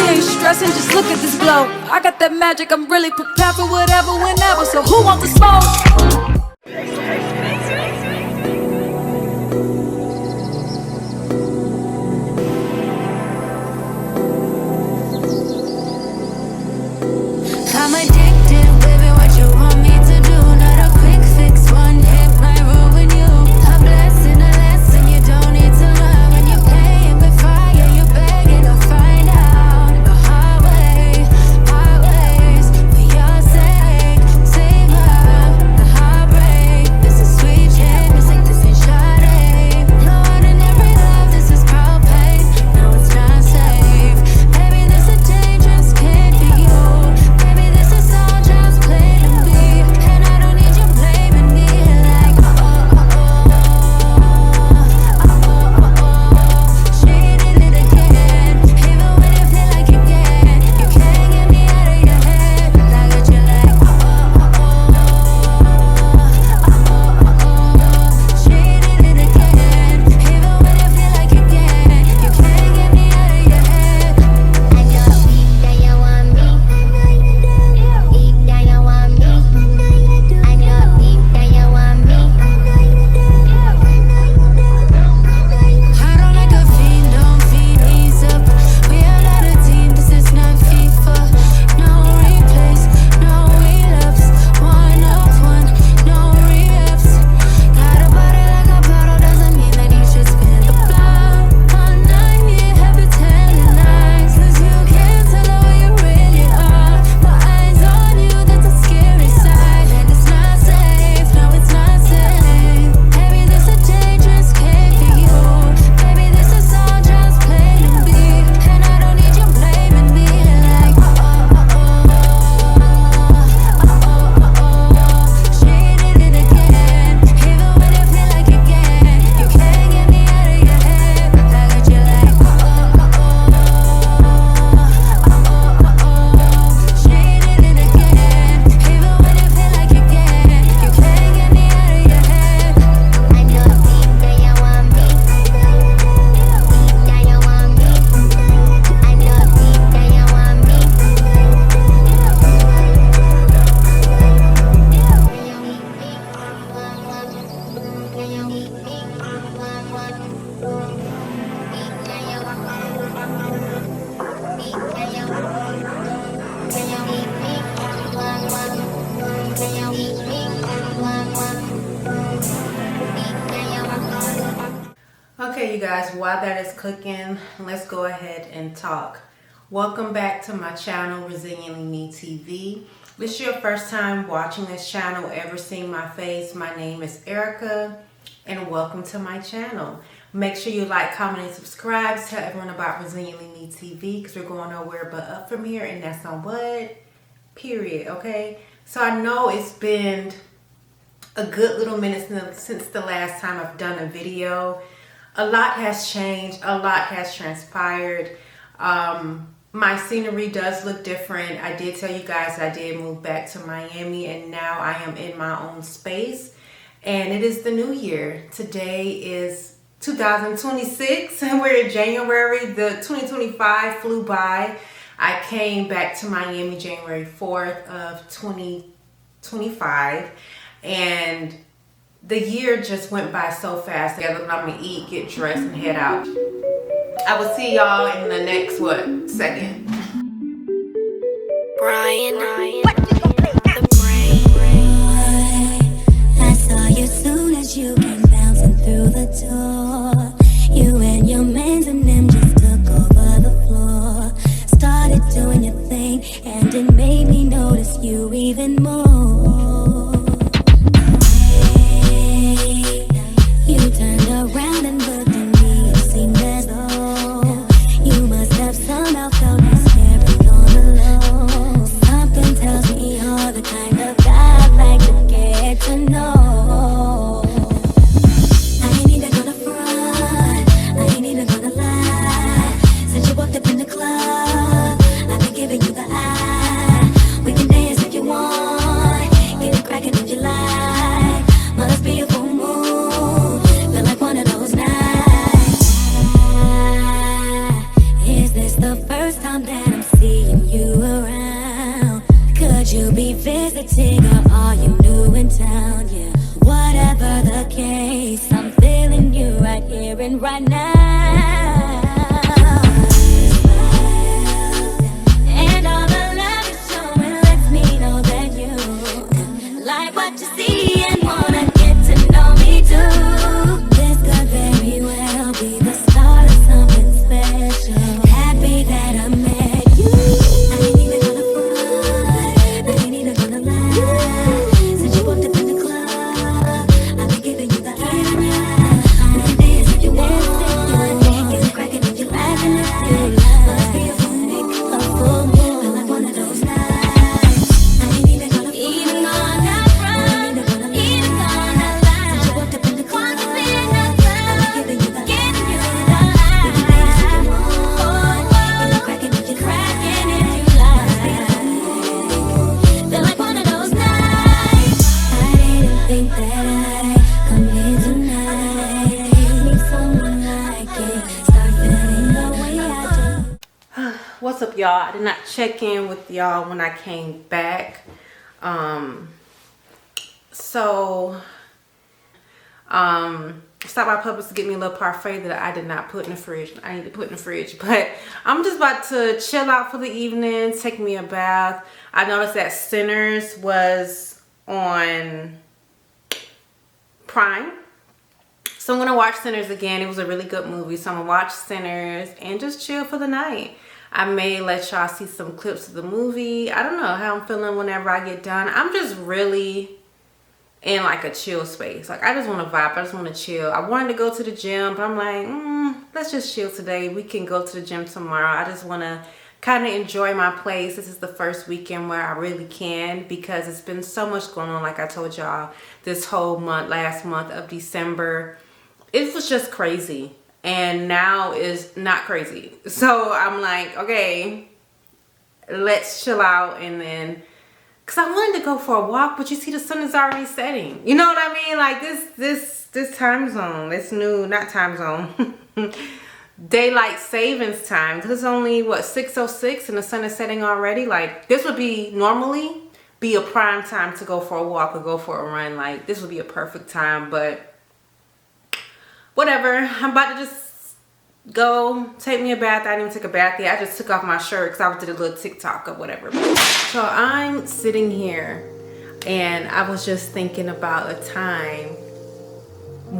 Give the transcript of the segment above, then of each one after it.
ain't stressing, just look at this glow. I got that magic, I'm really prepared for whatever, whenever. So who wants to smoke? I'm addicted, baby, what you want me to do? Not a quick fix, one hit might ruin you. A blessing, a lesson, you don't need to learn. When you're paying with fire, you're begging to find out. The hard way, hard ways, for your sake, savor the heartbreak. This is sweet shame, music, this ain't Sade. No ordinary love, this is propane. No, it's not safe. Baby, this a dangerous kid for you. This is all just plain to be, and I don't need you blaming me like, she did it again. Even when you feel like you can't get me out of your head. I got you like, she did it again. Even when you feel like you can't get me out of your head. I know that you want me. Deep down you want me. I know deep down you want me. I don't like a fiend, don't feed, ease up. We are not a team, this is not FIFA. No replays, no relapse. 1 of 1, no re-ups. Got a body like a bottle, doesn't mean that you should spin the block. All night, you have pretending lies, 'cause you can't tell who you really are. My eyes on you, that's a scary side. And it's not safe, no it's not safe. Baby, this a dangerous game for you. Baby, this is all just plain to be, and I don't need you blaming me like, she did it again. Even when you feel like you can't get me out of your head. I got you like, she did it again. Even when you feel like you can't get me out of your head. I know deep down you want me. Deep down you want me. I know deep down you want me. Okay, you guys, while that is cooking, let's go ahead and talk. Welcome back to my channel, Resiliently Me TV. If this is your first time watching this channel, ever seeing my face, my name is Erica, and welcome to my channel. Make sure you like, comment, and subscribe. Tell everyone about Resiliently Me TV, because we're going nowhere but up from here, and that's on what? Period, okay? So I know it's been a good little minute since the last time I've done a video. A lot has changed, a lot has transpired. My scenery does look different. I did tell you guys I did move back to Miami, and now I am in my own space, and it is the new year. Today is 2026 and we're in January. The 2025 flew by. I came back to Miami January 4th of 2025, and the year just went by so fast. I'm gonna eat, get dressed, and head out. I will see y'all in the next, second. Brian, the brain. I saw you soon as you came bouncing through the door. You and your mans and them just took over the floor. Started doing your thing, and it made me notice you even more. You turned around and looked at me. It seemed as though you must have somehow felt me staring on the low. Something tells me What's up, y'all? I did not check in with y'all when I came back. Stop by Publix to get me a little parfait that I did not put in the fridge. I need to put in the fridge. But I'm just about to chill out for the evening, take me a bath. I noticed that Sinners was on Prime. So I'm going to watch Sinners again. It was a really good movie. So I'm going to watch Sinners and just chill for the night. I may let y'all see some clips of the movie. I don't know how I'm feeling whenever I get done. I'm just really in like a chill space. Like I just want to vibe. I just want to chill. I wanted to go to the gym, but I'm like, let's just chill today. We can go to the gym tomorrow. I just want to kind of enjoy my place. This is the first weekend where I really can, because it's been so much going on. Like I told y'all, this whole month, last month of December, it was just crazy. And now is not crazy. So I'm like, okay, let's chill out. And then, because I wanted to go for a walk, but you see the sun is already setting. You know what I mean? Like this time zone, this new, not time zone, daylight savings time. Because it's only, what, 6:06 and the sun is setting already. Like this would be normally be a prime time to go for a walk or go for a run. Like this would be a perfect time, but whatever. I'm about to just go take me a bath. I didn't even take a bath yet. I just took off my shirt because I did a little TikTok or whatever. So I'm sitting here and I was just thinking about a time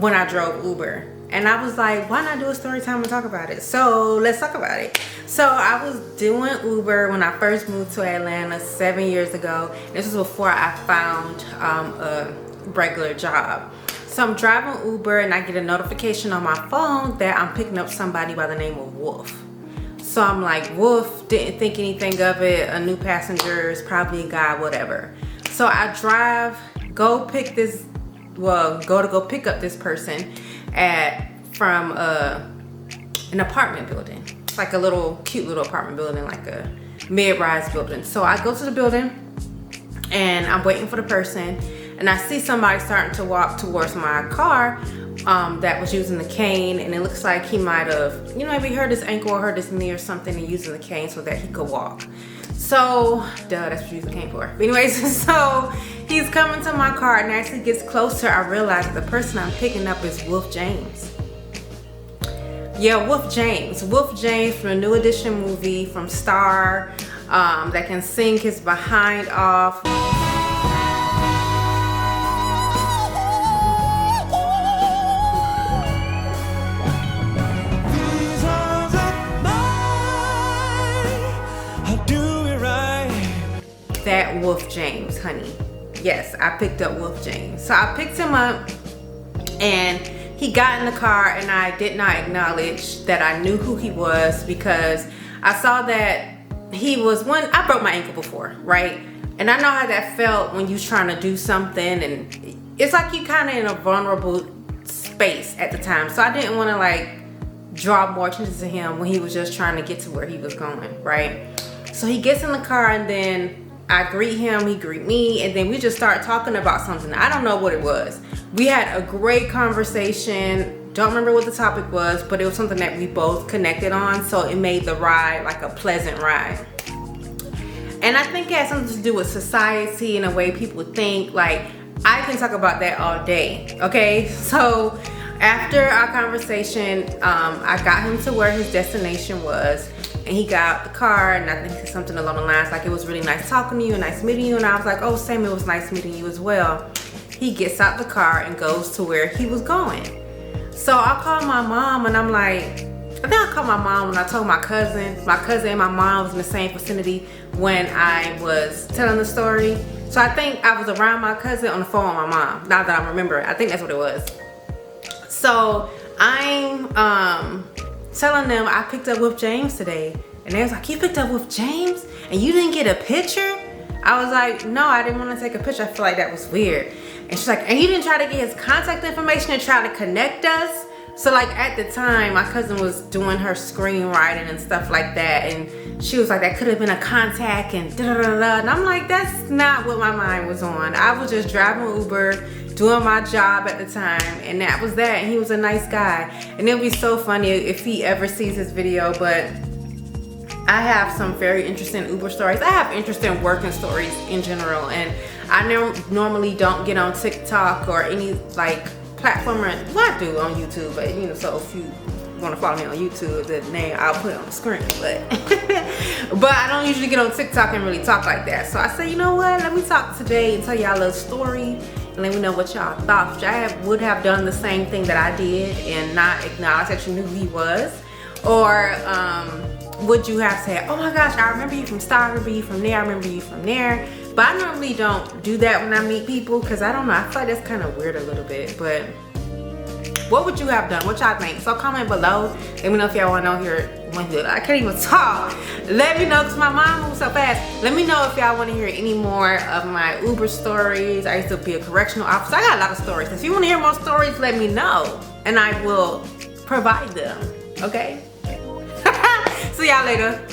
when I drove Uber. And I was like, why not do a story time and talk about it? So let's talk about it. So I was doing Uber when I first moved to Atlanta 7 years ago. This was before I found a regular job. So I'm driving Uber and I get a notification on my phone that I'm picking up somebody by the name of Wolf. So I'm like, Wolf, didn't think anything of it. A new passenger is probably a guy, whatever. So I drive, go pick up this person from an apartment building. It's like a little cute little apartment building, like a mid-rise building. So I go to the building and I'm waiting for the person. And I see somebody starting to walk towards my car that was using the cane. And it looks like he might have, maybe hurt his ankle or hurt his knee or something and using the cane so that he could walk. So, that's what you use the cane for. But anyways, so he's coming to my car, and as he gets closer, I realize that the person I'm picking up is Wolf James. Yeah, Wolf James. Wolf James from the New Edition movie from Star, that can sing his behind off. That Wolf James, honey. Yes, I picked up Wolf James. So I picked him up and he got in the car, and I did not acknowledge that I knew who he was because I saw that he was I broke my ankle before, right? And I know how that felt when you're trying to do something, and it's like you kind of in a vulnerable space at the time. So I didn't want to like draw more attention to him when he was just trying to get to where he was going, right? So he gets in the car, and then I greet him, he greet me, and then we just start talking about something. I don't know what it was. We had a great conversation. Don't remember what the topic was, but it was something that we both connected on, so it made the ride like a pleasant ride. And I think it has something to do with society and the way people think. Like, I can talk about that all day, okay? So after our conversation, I got him to where his destination was. And he got out the car, and I think he said something along the lines like, it was really nice talking to you and nice meeting you. And I was like, oh, Sam, it was nice meeting you as well. He gets out the car and goes to where he was going. So I called my mom, and I'm like, I think I called my mom when I told my cousin. My cousin and my mom was in the same vicinity when I was telling the story. So I think I was around my cousin on the phone with my mom. Now that I remember it, I think that's what it was. So I'm telling them I picked up Wolf James today, and they was like, you picked up Wolf James and you didn't get a picture? I was like, no, I didn't want to take a picture. I feel like that was weird. And she's like, and you didn't try to get his contact information and try to connect us? So like at the time, my cousin was doing her screenwriting and stuff like that, and she was like, that could have been a contact and da da da da. And I'm like, that's not what my mind was on. I was just driving Uber, doing my job at the time, and that was that. And he was a nice guy. And it'll be so funny if he ever sees this video, but I have some very interesting Uber stories. I have interesting working stories in general, and I normally don't get on TikTok or any like platform. Well, I do on YouTube, but you know, so if you want to follow me on YouTube, the name I'll put it on the screen. But but I don't usually get on TikTok and really talk like that. So I said, you know what? Let me talk today and tell y'all a little story and let me know what y'all thought. Y'all would have done the same thing that I did and not acknowledge that you knew who he was, or would you have said, oh my gosh, I remember you from Star, I remember you from there, I remember you from there. But I normally don't do that when I meet people, because I don't know, I feel like that's kind of weird a little bit. But what would you have done? What y'all think? So comment below. Let me know if y'all want to know here. I can't even talk. Let me know, because my mom moves so fast. Let me know if y'all want to hear any more of my Uber stories. I used to be a correctional officer. I got a lot of stories. If you want to hear more stories, let me know, and I will provide them. Okay? See y'all later.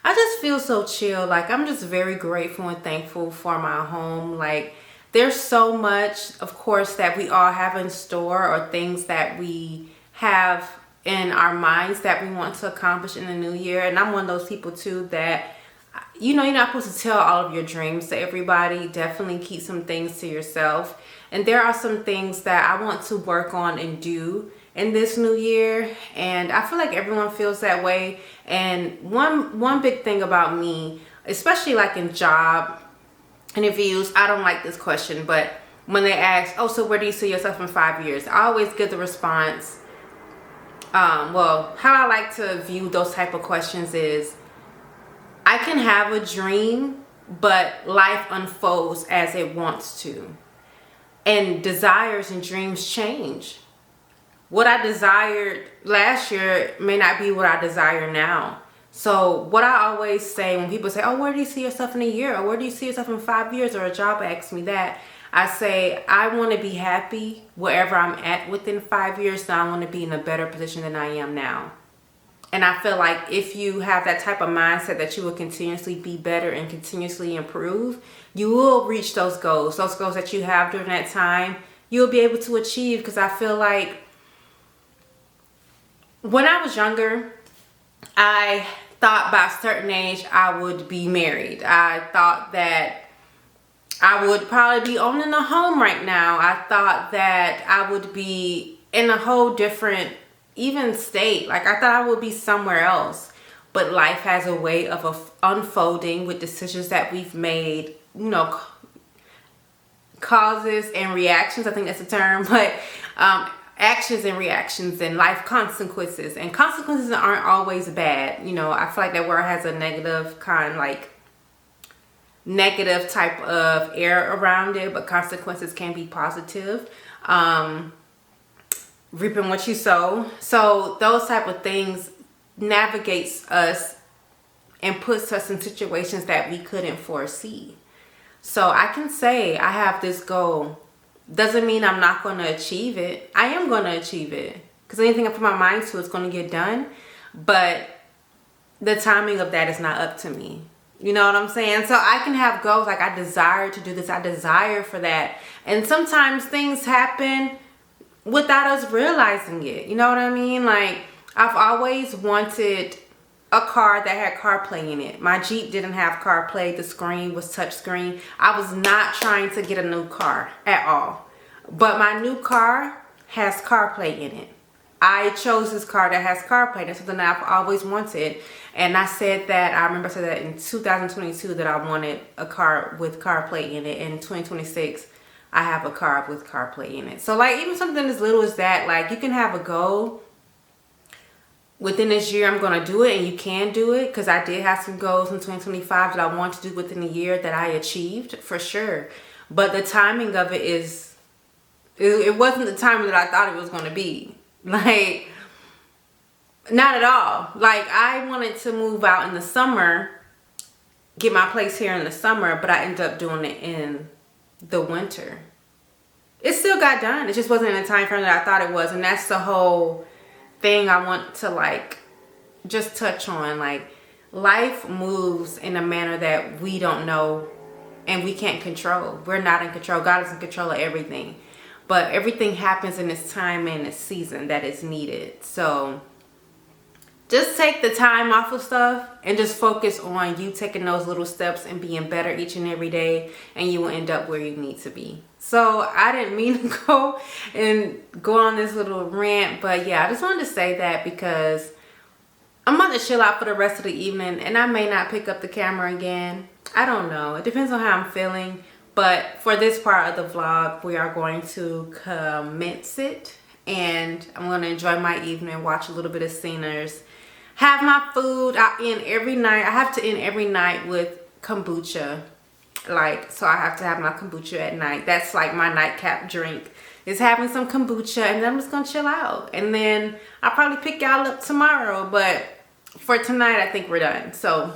I just feel so chill. Like, I'm just very grateful and thankful for my home. Like, there's so much, of course, that we all have in store, or things that we have in our minds that we want to accomplish in the new year. And I'm one of those people too that, you know, you're not supposed to tell all of your dreams to everybody. Definitely keep some things to yourself. And there are some things that I want to work on and do in this new year, and I feel like everyone feels that way. And one big thing about me, especially like in job interviews, I don't like this question, but when they ask, oh, so where do you see yourself in 5 years, I always give the response, well, how I like to view those type of questions is, I can have a dream, but life unfolds as it wants to, and desires and dreams change. What I desired last year may not be what I desire now. So what I always say when people say, oh, where do you see yourself in a year? Or where do you see yourself in 5 years? Or a job asks me that. I say, I want to be happy wherever I'm at within 5 years. So I want to be in a better position than I am now. And I feel like if you have that type of mindset that you will continuously be better and continuously improve, you will reach those goals. Those goals that you have during that time, you'll be able to achieve. Because I feel like when I was younger, I thought by a certain age I would be married. I thought that I would probably be owning a home right now. I thought that I would be in a whole different, even state. Like, I thought I would be somewhere else. But life has a way of unfolding with decisions that we've made, you know, causes and reactions. I think that's the term. But actions and reactions and life consequences. And consequences aren't always bad. You know, I feel like that word has a negative kind, like negative type of air around it, but consequences can be positive. Reaping what you sow. So those type of things navigates us and puts us in situations that we couldn't foresee. So I can say I have this goal. Doesn't mean I'm not going to achieve it. I am going to achieve it, because anything I put my mind to is going to get done. But the timing of that is not up to me. You know what I'm saying? So I can have goals like, I desire to do this. I desire for that. And sometimes things happen without us realizing it. You know what I mean? Like, I've always wanted a car that had CarPlay in it. My Jeep didn't have CarPlay. The screen was touch screen. I was not trying to get a new car at all. But my new car has CarPlay in it. I chose this car that has CarPlay. That's something that I've always wanted. And I said that, I remember I said that in 2022 that I wanted a car with CarPlay in it. In 2026, I have a car with CarPlay in it. So like, even something as little as that, like, you can have a goal. Within this year, I'm going to do it, and you can do it, because I did have some goals in 2025 that I wanted to do within a year that I achieved, for sure. But the timing of it is, it wasn't the timing that I thought it was going to be. Like, not at all. Like, I wanted to move out in the summer, get my place here in the summer, but I ended up doing it in the winter. It still got done. It just wasn't in the time frame that I thought it was, and that's the whole thing I want to like just touch on. Like, life moves in a manner that we don't know and we can't control. We're not in control. God is in control of everything, but everything happens in its time and its season that is needed. So just take the time off of stuff and just focus on you taking those little steps and being better each and every day, and you will end up where you need to be. So I didn't mean to go on this little rant, but yeah, I just wanted to say that because I'm about to chill out for the rest of the evening, and I may not pick up the camera again. I don't know. It depends on how I'm feeling. But for this part of the vlog, we are going to commence it, and I'm going to enjoy my evening, watch a little bit of Sinners, have my food. I end every night. I have to end every night with kombucha. So I have to have my kombucha at night. That's like my nightcap drink, is having some kombucha, and then I'm just gonna chill out. And then I'll probably pick y'all up tomorrow, but for tonight I think we're done. So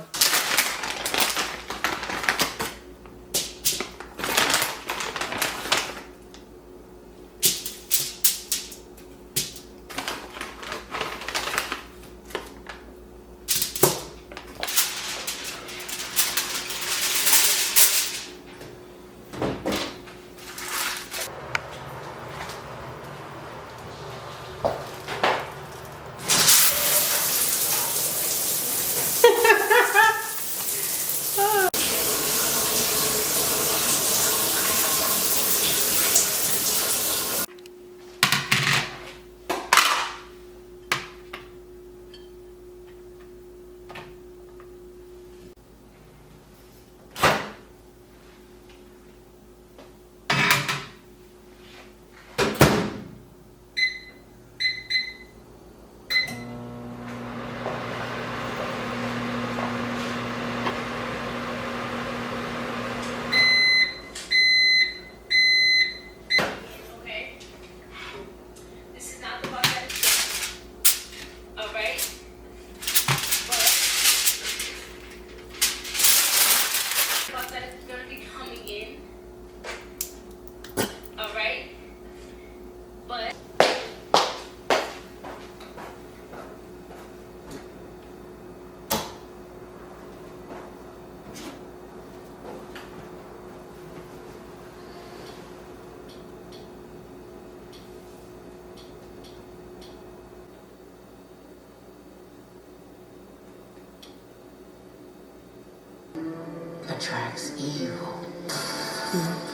attracts evil.